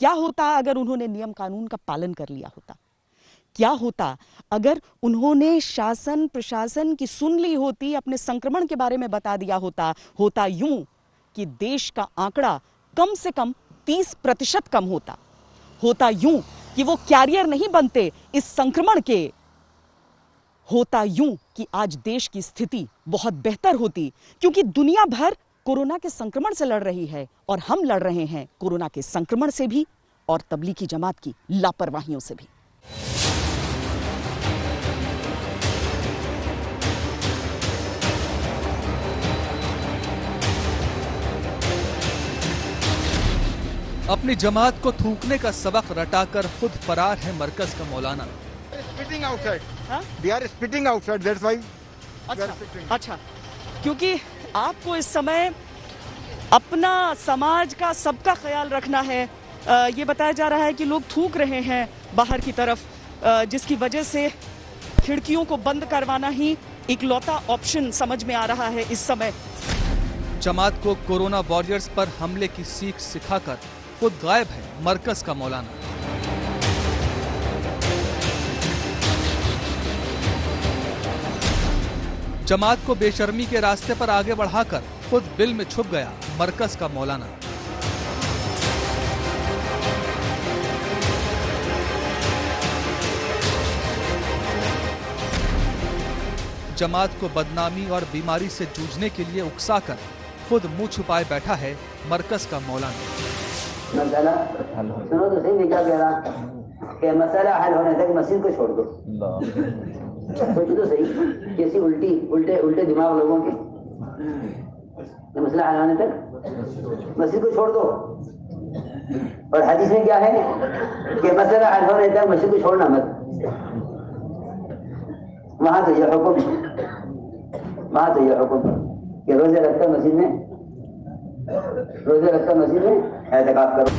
क्या होता अगर उन्होंने नियम कानून का पालन कर लिया होता? क्या होता अगर उन्होंने शासन प्रशासन की सुन ली होती, अपने संक्रमण के बारे में बता दिया होता? होता यूं कि देश का आंकड़ा कम से कम 30% कम होता। होता यूं कि वो कैरियर नहीं बनते इस संक्रमण के। होता यूं कि आज देश की स्थिति बहुत बेहतर होती, क्योंकि दुनिया भर कोरोना के संक्रमण से लड़ रही है और हम लड़ रहे हैं कोरोना के संक्रमण से भी और तबलीगी जमात की लापरवाहियों से भी। अपनी जमात को थूकने का सबक रटाकर खुद फरार है मरकज का मौलाना। Spitting outside. They are spitting outside. That's why. अच्छा, क्योंकि आपको इस समय अपना समाज का सबका ख्याल रखना है। ये बताया जा रहा है कि लोग थूक रहे हैं बाहर की तरफ, जिसकी वजह से खिड़कियों को बंद करवाना ही इकलौता ऑप्शन समझ में आ रहा है इस समय। जमात को कोरोना वॉरियर्स पर हमले की सीख सिखाकर खुद गायब है मरकज का मौलाना। जमात को बेशर्मी के रास्ते पर आगे बढ़ाकर खुद बिल में छुप गया मरकज का मौलाना। जमात को बदनामी और बीमारी से जूझने के लिए उकसाकर खुद मुंह छुपाए बैठा है मरकज का मौलाना। मसला सुनो तो सही, क्या कह रहा कि मसला हल होने तक मस्जिद को छोड़ दो। सोचो तो सही, कैसी उल्टे दिमाग लोगों के। मसला हल होने तक मस्जिद को छोड़ दो। और हदीस में क्या है कि मसला हल होने तक मस्जिद को छोड़ना मत। वहां तो यह हुक्म कि रोजे रखकर मस्जिद में एहतिकाफ करो।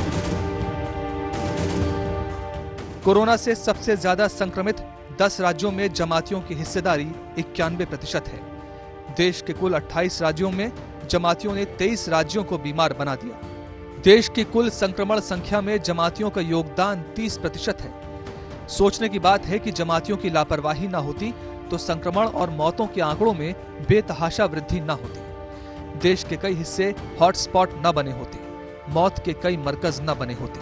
कोरोना से सबसे ज्यादा संक्रमित 10 राज्यों में जमातियों की हिस्सेदारी 91% है। देश के कुल 28 राज्यों में जमातियों ने 23 राज्यों को बीमार बना दिया। देश की कुल संक्रमण संख्या में जमातियों का योगदान 30% है। सोचने की बात है कि जमातियों की लापरवाही न होती तो संक्रमण और मौतों के आंकड़ों में बेतहाशा वृद्धि न होती, देश के कई हिस्से हॉटस्पॉट न बने होते, मौत के कई मरकज न बने होते।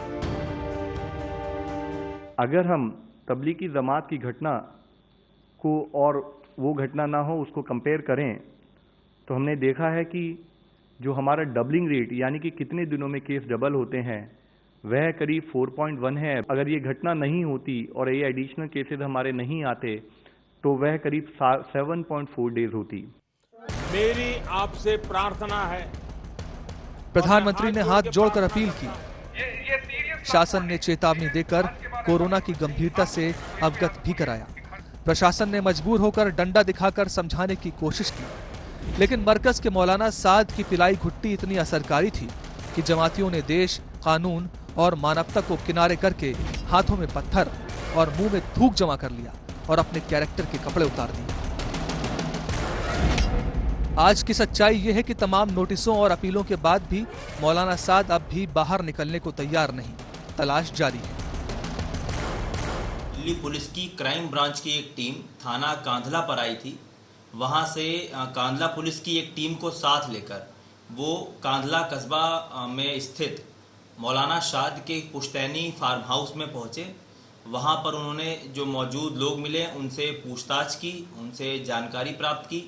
अगर हम तबलीगी जमात की घटना को और वो घटना ना हो उसको कंपेयर करें तो हमने देखा है कि जो हमारा डबलिंग रेट यानी कि कितने दिनों में केस डबल होते हैं वह करीब 4.1 है। अगर ये घटना नहीं होती और ये एडिशनल केसेस हमारे नहीं आते तो वह करीब 7.4 डेज होती। मेरी आपसे प्रार्थना है। प्रधानमंत्री ने हाथ जोड़कर अपील की। शासन ने चेतावनी देकर कोरोना की गंभीरता से अवगत भी कराया। प्रशासन ने मजबूर होकर डंडा दिखाकर समझाने की कोशिश की, लेकिन मरकज के मौलाना साद की पिलाई घुट्टी इतनी असरकारी थी कि जमातियों ने देश, कानून और मानवता को किनारे करके हाथों में पत्थर और मुंह में थूक जमा कर लिया और अपने कैरेक्टर के कपड़े उतार दिए। आज की सच्चाई यह है कि तमाम नोटिसों और अपीलों के बाद भी मौलाना साद अब भी बाहर निकलने को तैयार नहीं। तलाश जारी है। दिल्ली पुलिस की क्राइम ब्रांच की एक टीम थाना कांधला पर आई थी। वहां से कांधला पुलिस की एक टीम को साथ लेकर वो कांधला कस्बा में स्थित मौलाना साद के पुश्तैनी फार्म हाउस में पहुंचे। वहां पर उन्होंने जो मौजूद लोग मिले उनसे पूछताछ की, उनसे जानकारी प्राप्त की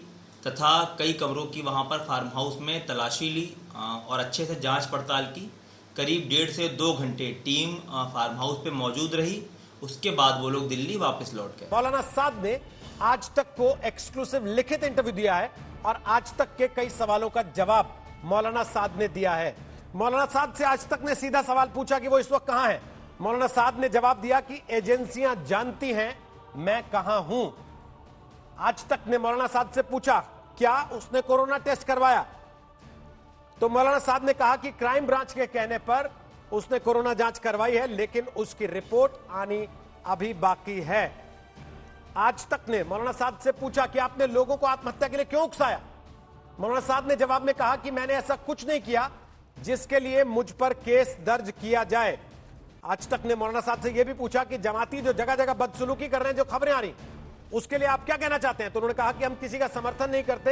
तथा कई कमरों की वहां पर फार्म हाउस में तलाशी ली और अच्छे से जांच पड़ताल की। करीब 1.5 से 2 घंटे टीम फार्म हाउस पे मौजूद रही। उसके बाद वो लोग दिल्ली वापस लौट गए। मौलाना साद ने आज तक को एक्सक्लूसिव लिखित इंटरव्यू दिया है और आज तक के कई सवालों का जवाब मौलाना साद ने दिया है। मौलाना साद से आज तक ने सीधा सवाल पूछा कि वो इस वक्त कहां है। मौलाना साद ने जवाब दिया कि एजेंसियां जानती हैं मैं कहां हूं। आज तक ने मौलाना साद से पूछा क्या उसने कोरोना टेस्ट करवाया, तो मौलाना साद ने कहा कि क्राइम ब्रांच के कहने पर उसने कोरोना जांच करवाई है लेकिन उसकी रिपोर्ट आनी अभी बाकी है। आज तक ने मौलाना साद से पूछा कि आपने लोगों को आत्महत्या के लिए क्यों उकसाया। मौलाना साद ने जवाब में कहा कि मैंने ऐसा कुछ नहीं किया जिसके लिए मुझ पर केस दर्ज किया जाए। आज तक ने मौलाना साहब से यह भी पूछा कि जमाती जो जगह जगह बदसलूकी कर रहे हैं, जो खबरें आ रही, उसके लिए आप क्या कहना चाहते हैं? तो उन्होंने कहा कि हम किसी का समर्थन नहीं करते,